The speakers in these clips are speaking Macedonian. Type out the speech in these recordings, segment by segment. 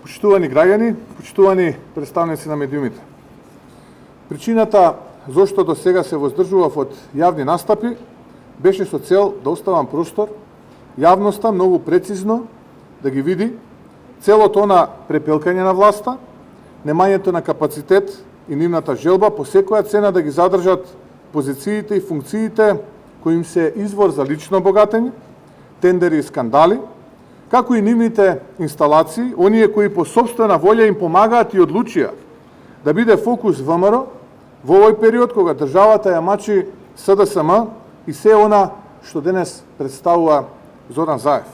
Почитувани граѓани, почитувани представници на медиумите. Причината зошто до сега се воздржував од јавни настапи беше со цел да оставам простор јавноста многу прецизно да ги види целото на препелкање на власта, немањето на капацитет и нивната желба по секоја цена да ги задржат позициите и функциите кои им се извор за лично богатење, тендери и скандали, како и нивните инсталации, оние кои по собствена волја им помагаат и одлучија да биде фокус ВМРО во овој период кога државата ја мачи СДСМ и се она што денес представува Зоран Заев.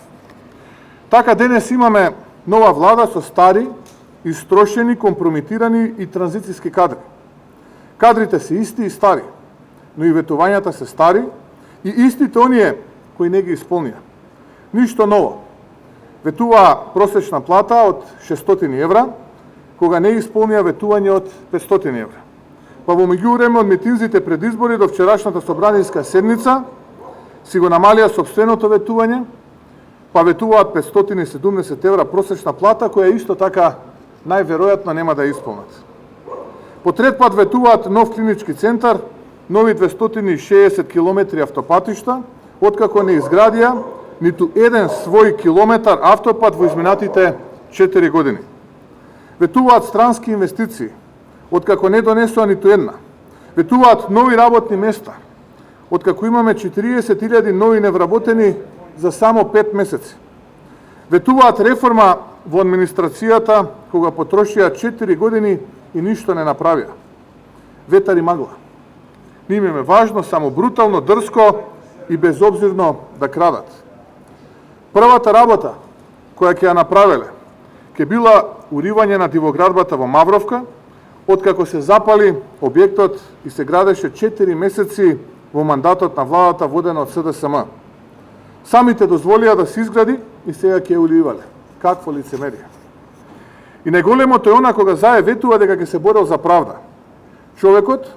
Така денес имаме нова влада со стари, истрошени, компрометирани и транзицијски кадри. Кадрите се исти и стари, но и ветувањата се стари и истите оние кои не ги исполнија. Ништо ново. Ветуваа просечна плата од 600 евра, кога не исполнија ветување од 500 евра. Па во меѓувреме од митинзите пред избори до вчерашната собраниска седница си го намалија сопственото ветување, па ветуваат 570 евра просечна плата, која исто така најверојатно нема да ја исполнат. По трет пат ветуваат нов клинички центар, нови 260 километри автопатишта, откако не изградија ниту еден свој километар автопат во изминатите 4 години. Ветуваат странски инвестиции, откако не донесоа ниту една. Ветуваат нови работни места, откако имаме 40.000 нови невработени за само 5 месеци. Ветуваат реформа во администрацијата, кога потрошија 4 години и ништо не направија. Ветар и магла. Ним им е важно само брутално, дрско и безобзирно да крадат. Првата работа која ќе ја направеле, ќе била уривање на дивоградбата во Мавровка, откако се запали објектот и се градеше 4 месеци во мандатот на владата водена од СДСМ. Самите дозволија да се изгради и сега ќе ја уривале. Какво лицемерие. И најголемото е она кога Заев ветува дека ќе се борел за правда. Човекот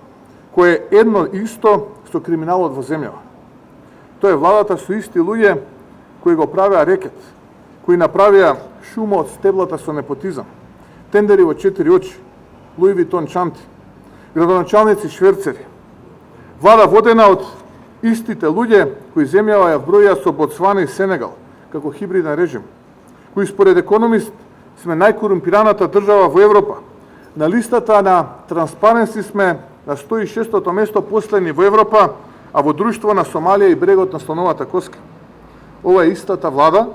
кој е едно исто со криминалот во земјава. Тоа е владата со исти луѓе кои го правеа рекет, кои направија шума од стеблата со непотизам, тендери во 4 очи, Луи Витон чанти, градоначалници шверцери. Влада водена од истите луѓе кои земјава ја вброја со Ботсвана и Сенегал како хибриден режим, кои според економист сме најкорумпираната држава во Европа. На листата на Транспаренси сме на 106-то место последни во Европа, а во друштво на Сомалија и брегот на слоновата коска. Ова е истата влада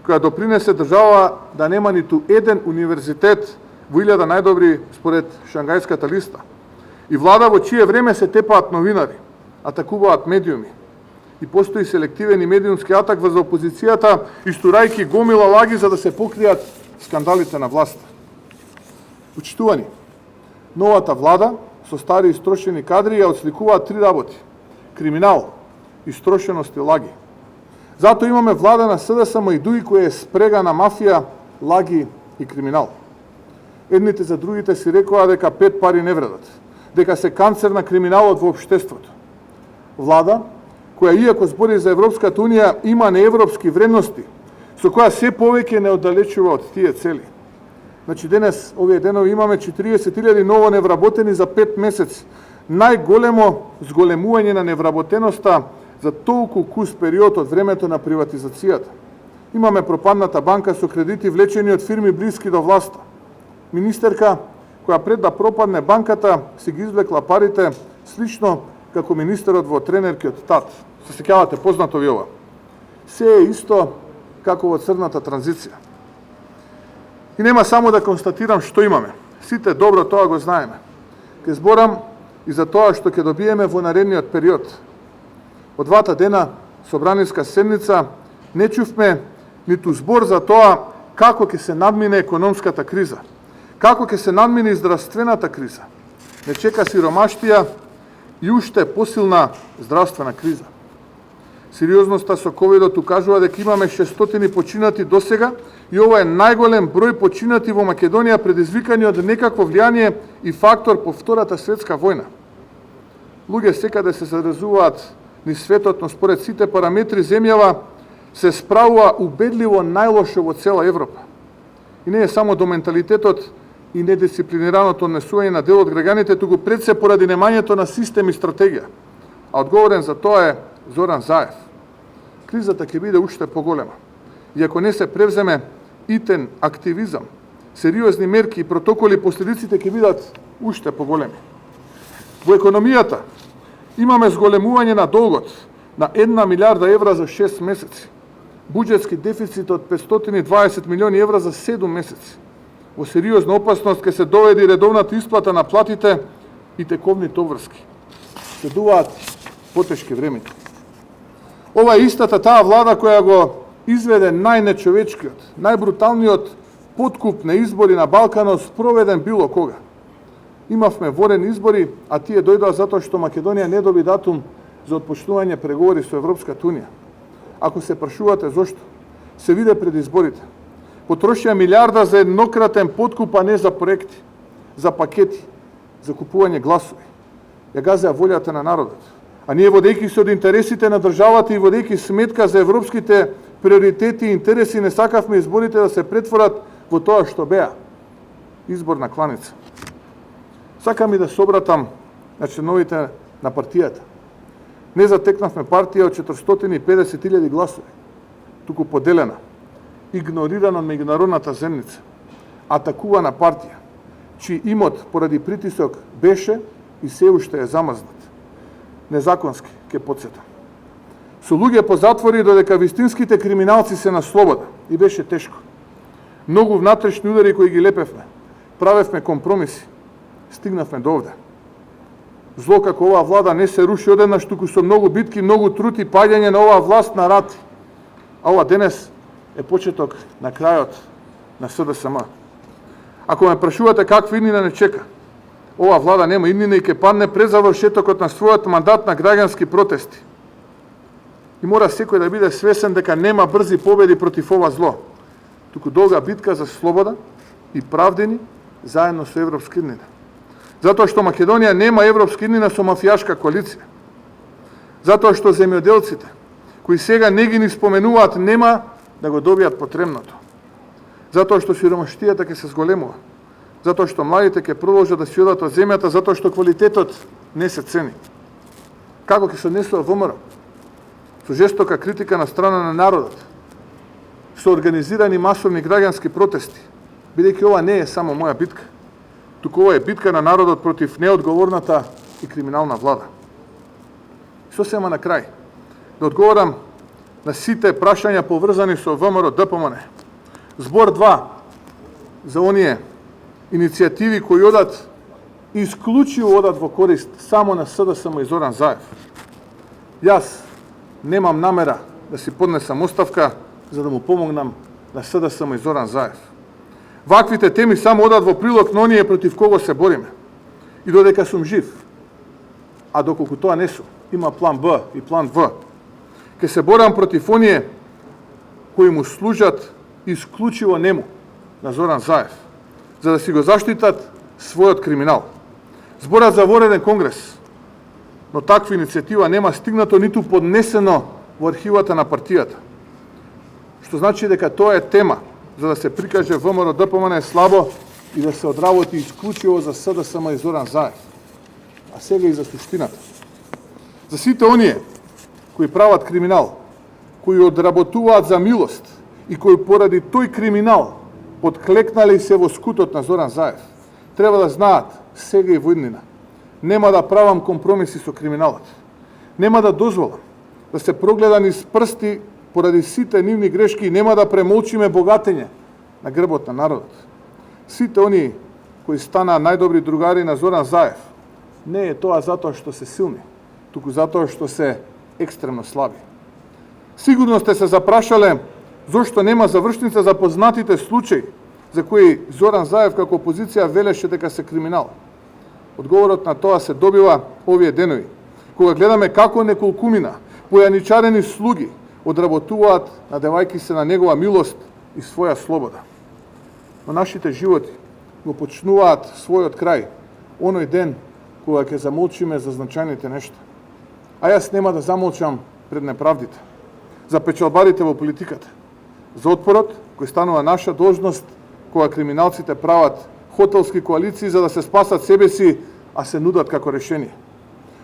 која допринесе држава да нема ниту еден универзитет во 1000 најдобри според Шангајската листа. И влада во чие време се тепаат новинари, атакуваат медиуми. И постои селективен и медиумски атак за опозицијата, истурајки гомила лаги за да се покријат скандалите на власта. Почитувани, новата влада со стари истрошени кадри ја отсликуваат 3 работи: криминал, истрошеност и лаги. Зато имаме влада на СДСМ и ДУИ која е спрега на мафија, лаги и криминал. Едните за другите си рекоа дека 5 пари не вредат, дека се канцер на криминалот во општеството. Влада која иако збори за Европската Унија има неевропски вредности, со која се повеќе не оддалечува од тие цели. Значи денес, овие денови имаме 40.000 ново невработени за 5 месеци. Најголемо зголемување на невработеноста за толку кус период од времето на приватизацијата. Имаме пропадната банка со кредити влечени од фирми блиски до власта. Министерка која пред да пропадне банката си ги извлекла парите слично како министерот во тренеркиот ТАТ. Се сеќавате, познато ви ова. Се е исто како во црната транзиција. И нема само да констатирам што имаме. Сите добро тоа го знаеме. Ке зборам и за тоа што ќе добиеме во наредниот период. Од 2 дена собраниска седница не чувме ниту збор за тоа како ќе се надмине економската криза, како ќе се надмине здравствената криза. Не чека сиромаштија и уште посилна здравствена криза. Сериозноста со ковидот укажува дека имаме 600 починати досега и ова е најголем број починати во Македонија предизвикани од некакво влијание и фактор по Втората светска војна. Луѓе секаде се заразуваат низ светот, но според сите параметри земјава се справува убедливо најлошо во цела Европа. И не е само до менталитетот и недисциплинираното однесување на дел од граѓаните, туку пред се поради немањето на систем и стратегија. А одговорен за тоа е Зоран Заев. Кризата ќе биде уште поголема. И ако не се превземе итен активизам, сериозни мерки и протоколи, последиците ќе бидат уште поголеми. Во економијата имаме зголемување на долгот на 1 милиарда евра за 6 месеци. Буџетски дефицит од 520 милиони евра за 7 месеци. Во сериозна опасност ќе се доведе редовната исплата на платите и тековните обврски. Следуваат потешки времења. Ова е истата таа влада која го изведе најнечовечкиот, најбруталниот подкуп на избори на Балканот спроведен било кога. Имавме ворени избори, а тие дојдоа затоа што Македонија не доби датум за отпочнување преговори со Европската Унија. Ако се прашувате зошто, се виде пред изборите. Потрошија милиарда за еднократен подкуп, а не за проекти, за пакети, за купување гласови. Ја газеа волјата на народот. А ние, водејќи се од интересите на државата и водејќи сметка за европските приоритети и интереси, не сакавме изборите да се претворат во тоа што беа изборна кланица. Сакам и да се обратам на членовите на партијата. Не затекнавме партија од 450.000 гласови, туку поделена, игнорирана од меѓународната земница, атакувана партија, чиј имот поради притисок беше и се уште е замрзнат. Незаконски, ке подсетам. Со луѓе по затвори додека вистинските криминалци се на слобода и беше тешко. Многу внатрешни удари кои ги лепевме, правевме компромиси, стигнавме до овде. Зло како оваа влада не се руши одеднаш, туку со многу битки, многу труд и паѓање на оваа власт на рати. А ова денес е почеток на крајот на СДСМ. Ако ме прашувате каква иднина не чека, ова влада нема иднина и ќе падне пред завршетокот на својот мандат на граѓански протести. И мора секој да биде свесен дека нема брзи победи против ова зло, туку долга битка за слобода и правдени заедно со европска иднина. Затоа што Македонија нема европска иднина со мафијашка коалиција. Затоа што земјоделците, кои сега не ги ни споменуваат, нема да го добијат потребното. Затоа што сиромаштијата ќе се зголемува. Затоа што младите ќе продолжат да си одат од земјата, затоа што квалитетот не се цени. Како ќе се однесува ВМРО? Со жестока критика на страна на народот, со организирани масовни граѓански протести, бидејќи ова не е само моја битка, туку ова е битка на народот против неодговорната и криминална влада. Што се има на крај? Да одговорам на сите прашања поврзани со ВМРО ДПМН. Збор 2 за оние иницијативи кои одат исклучиво одат во корист само на СДСМ и Зоран Заев. Јас немам намера да си поднесам оставка за да му помогнам на СДСМ и Зоран Заев. Ваквите теми само одат во прилог на оние против кого се бориме. И додека сум жив, а доколку тоа не сум, има план Б и план В, ќе се борам против оние кои му служат исклучиво нему, на Зоран Заев, за да си го заштитат својот криминал. Зборат за вореден конгрес, но таква иницијатива нема стигнато ниту поднесено во архивата на партијата. Што значи дека тоа е тема за да се прикаже ВМРО ДПМН е слабо и да се одработи исклучиво за СДСМ и Зоран Заев. А сега и за суштината. За сите оние кои прават криминал, кои одработуваат за милост и кои поради тој криминал подклекнале се во скутот на Зоран Заев, треба да знаат сега и во иднина. Нема да правам компромиси со криминалот. Нема да дозволам да се прогледа низ прсти поради сите нивни грешки и нема да премолчиме богатење на грбот на народот. Сите оние кои станаа најдобри другари на Зоран Заев, не е тоа затоа што се силни, туку затоа што се екстремно слаби. Сигурно сте се запрашале зошто нема завршница за познатите случаи за кои Зоран Заев како опозиција велеше дека се криминал. Одговорот на тоа се добива овие денови, кога гледаме како неколкумина појаничарени слуги одработуваат надевајки се на негова милост и своја слобода. Но нашите животи го почнуваат својот крај, оној ден кога ќе замолчиме за значајните нешта. А јас нема да замолчам пред неправдите, за печалбарите во политиката, за отпорот кој станува наша должност кога криминалците прават хотелски коалиции за да се спасат себе си, а се нудат како решение.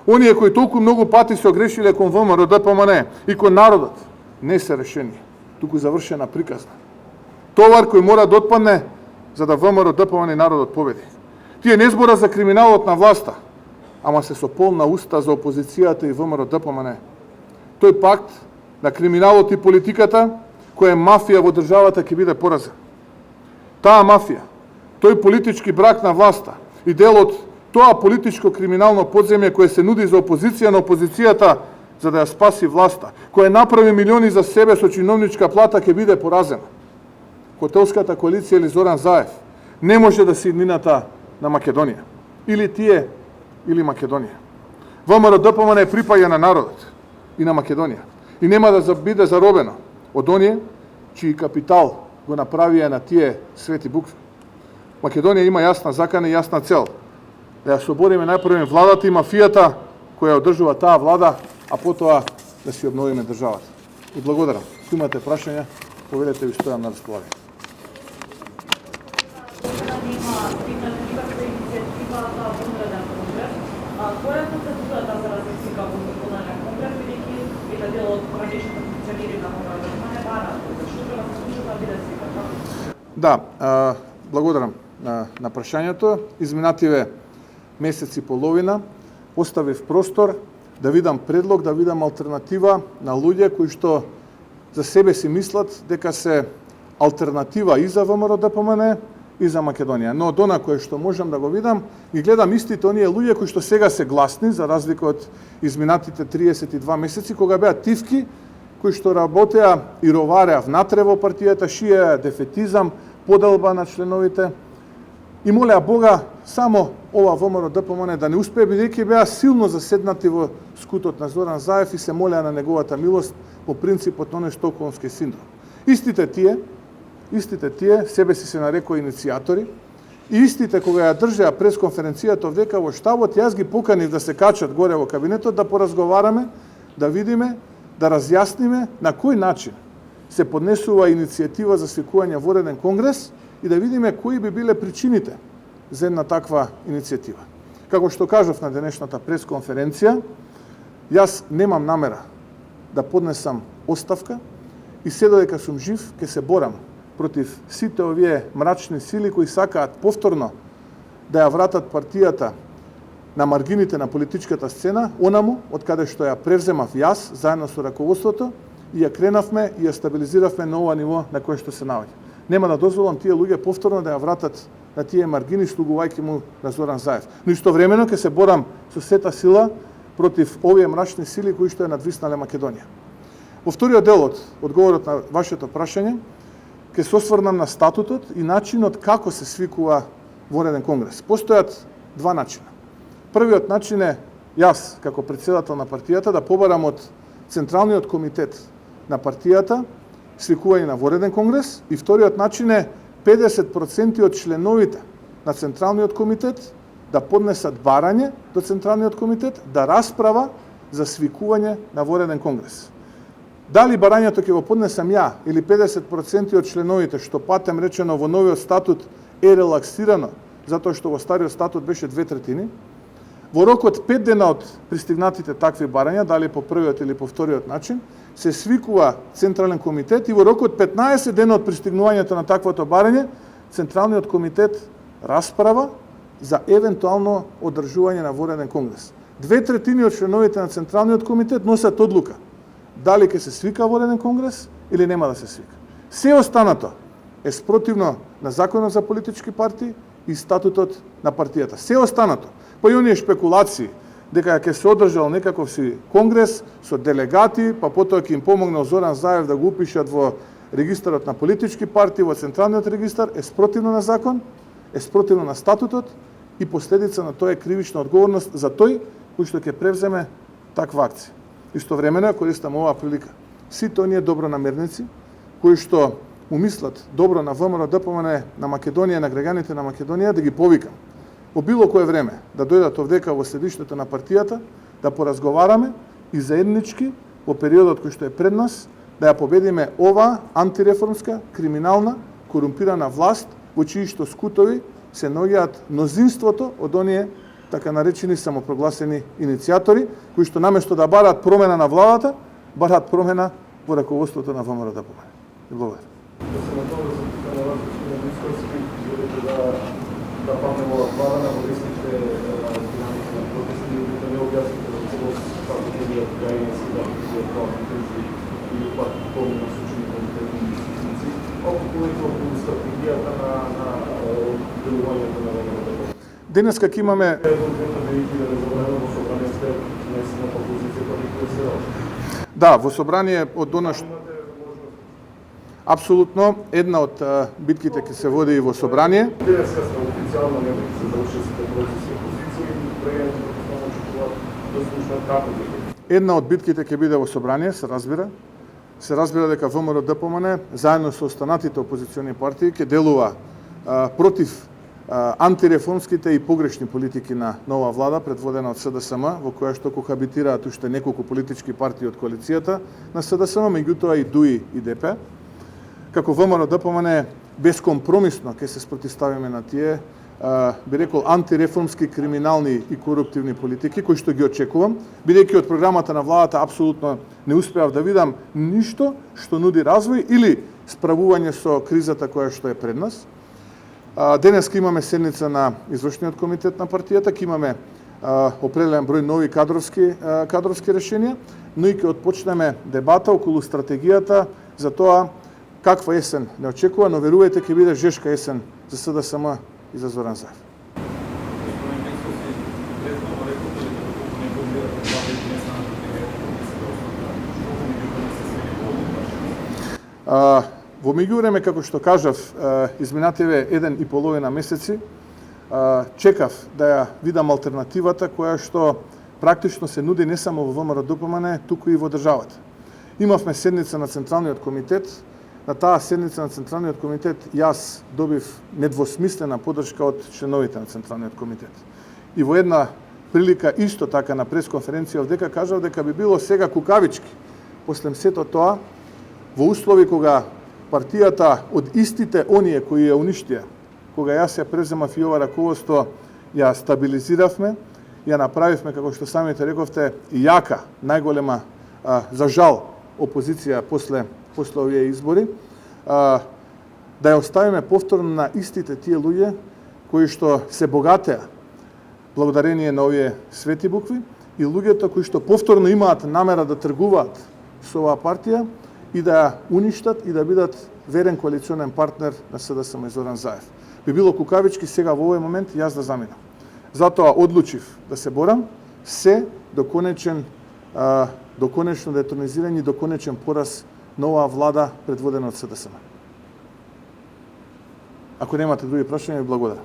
Оние кои толку многу пати се огрешиле кон ВМРО ДПМН и кон народот, не се решение, туку завршена приказна. Товар кој мора да отпадне за да ВМРО ДПМН и народот победи. Тие не збора за криминалот на власта, ама се со полна уста за опозицијата и ВМРО ДПМН. Тој пакт на криминалот и политиката, која е мафија во државата, ќе биде поразен. Таа мафија, тој политички брак на власта и дел од тоа политичко криминално подземје кое се нуди за опозиција на опозицијата за да ја спаси власта, која направи милиони за себе со чиновничка плата, ќе биде поразена. Хотелската коалиција или Зоран Заев не може да се иднината на Македонија. Или тие, или Македонија. ВМРО ДПМН припаѓа на народот и на Македонија. И нема да биде заробено од оние чиј капитал го направија на тие свети букви. Македонија има јасна закана и јасна цел. Да ја собориме најпрво владата и мафијата која одржува таа влада, а потоа да си обновиме државата. И благодарам. Ако имате прашања, повелете, ви стојам на располагање. Која е процедурата за разлика во Национален конгрес, бидејќи е дел од предишното функционирање на конгресот, бара, зашто треба да се случи да биде свикан? Да, благодарам на прашањето. Изминативе месец и половина оставив простор да видам предлог, да видам алтернатива на луѓе кои што за себе си мислат дека се алтернатива и за ВМРО ДПМН и за Македонија. Но од она кое што можам да го видам, ги гледам истите оние луѓе кои што сега се гласни, за разлика од изминатите 32 месеци, кога беа тивки, кои што работеа и ровареа внатре во партијата, шиеа дефетизам, поделба на членовите, и молеа Бога само ова ВМРО ДПМН да не успее, бидејќи беа силно заседнати во скутот на Зоран Заев и се молеа на неговата милост по принципот на оној стокхолмски синдром. Истите тие себе си се нарекоа иницијатори, и истите кога ја држеа пресконференцијата овдека во штабот, јас ги поканив да се качат горе во кабинетот, да поразговараме, да видиме, да разјасниме на кој начин се поднесува иницијатива за свикување вореден конгрес и да видиме кои би биле причините за една таква иницијатива. Како што кажав на денешната пресконференција, јас немам намера да поднесам оставка и се додека сум жив, ќе се борам против сите овие мрачни сили кои сакаат повторно да ја вратат партијата на маргините на политичката сцена, онаму од каде што ја превземав јас заедно со раководството и ја кренавме и ја стабилизиравме на ова ниво на кое што се наоѓа. Нема да дозволам тие луѓе повторно да ја вратат на тие маргини слугувајќи му на Зоран Заев. Но истовремено ќе се борам со сета сила против овие мрачни сили кои што ја надвиснале Македонија. Во вториот дел од одговорот на вашето прашање, ќе се осврнам на статутот и начинот како се свикува вореден конгрес. Постојат два начина. Првиот начин е јас, како председател на партијата, да побарам од Централниот комитет на партијата свикување на вореден конгрес, и вториот начин е 50% од членовите на Централниот комитет да поднесат барање до Централниот комитет да расправа за свикување на вореден конгрес. Дали барањето ќе го поднесам ја или 50% од членовите, што патем речено во новиот статут е релаксирано, затоа што во стариот статут беше 2/3, во рок од 5 дена од пристигнатите такви барања, дали по првиот или по вториот начин, се свикува Централен комитет и во рок од 15 дена од пристигнувањето на таквото барање, Централниот комитет расправа за евентуално одржување на вореден конгрес. 2/3 од членовите на Централниот комитет носат одлука дали ќе се свика вореден конгрес или нема да се свика. Се останато е спротивно на Законот за политички партии и статутот на партијата. Се останато, па и оние шпекулации дека ќе се одржал некаков си конгрес со делегати, па потоа ќе им помогнал Зоран Заев да го упишат во регистарот на политички партии, во Централниот регистар, е спротивно на закон, е спротивно на статутот и последица на тоа е кривична одговорност за тој кој што ќе превземе таква акција. Истовремено користам оваа прилика сите оние добронамерници кои што му мислат добро на ВМРО ДПМН, на Македонија, на граѓаните на Македонија, да ги повикам во било кое време да дојдат овдека во седишното на партијата, да поразговараме и заеднички во периодот кој што е пред нас да ја победиме оваа антиреформска, криминална, корумпирана власт во чии што скутови се наоѓаат мнозинството од оние така наречени самопрогласени иницијатори, кои што наместо да бараат промена на владата, бараат промена во раководството на ВМРО ДПМНЕ. Благодарам. Да се надлага за питање вас, господин Мицкоски, желите да падне во влада на водесните динамики на протести, да не објасните за целост како ќе бидат гајници, да бидат пратители или пак помни насочени кон тези институции, околу стратегијата на делувањето на ВМРО. Денеска ќе имаме Да, во собрание од донаш апсолутно една од битките ќе се води и во собрание. Денеска сме официјално не се завршили сите процеси и позиции, прејањето да очекуваат да слушнат како ќе. Една од битките ќе биде во собрание, се разбира. Се разбира дека ВМРО ДПМНЕ заедно со останатите опозициони партии ќе делува против антиреформските и погрешни политики на нова влада предводена од СДСМ, во која што кохабитираат уште неколку политички партии од коалицијата на СДСМ, меѓутоа и ДУИ и ДП. Како ВМРО ДПМНЕ бескомпромисно ќе се спротивставиме на тие, би рекол, антиреформски, криминални и коруптивни политики, кои што ги очекувам, бидејќи од програмата на владата апсолутно не успеав да видам ништо што нуди развој или справување со кризата која што е пред нас. Денеска имаме седница на извршниот комитет на партијата, ќе имаме определен број нови кадровски решенија, но и ќе отпочнеме дебата околу стратегијата за тоа каква есен не очекува, но верувајте ќе биде жешка есен за СДСМ и за Зоран Заев. Во меѓувреме, како што кажав, изминативе 1,5 месеци, чекав да ја видам алтернативата која што практично се нуди не само во ВМРО ДПМНЕ, туку и во државата. Имавме седница на Централниот комитет. На таа седница на Централниот комитет јас добив недвосмислена поддршка од членовите на Централниот комитет. И во една прилика исто така на пресконференција дека кажав дека би било сега кукавички после сето тоа во услови кога партијата од истите оние кои ја уништија, кога јас ја преземав и ова раководство, ја стабилизиравме, ја направивме, како што самите рековте, јака, најголема, за жал, опозиција после овие избори, да ја оставиме повторно на истите тие луѓе кои што се богатеа благодарение на овие свети букви и луѓето кои што повторно имаат намера да тргуваат со оваа партија и да ја уништат и да бидат верен коалиционен партнер на СДСМ и Зоран Заев. Би било кукавички сега во овој момент јас да заминам. Затоа одлучив да се борам се до конечно детронизирање и до конечен пораз на оваа влада предводена од СДСМ. Ако немате други прашања, ви благодарам.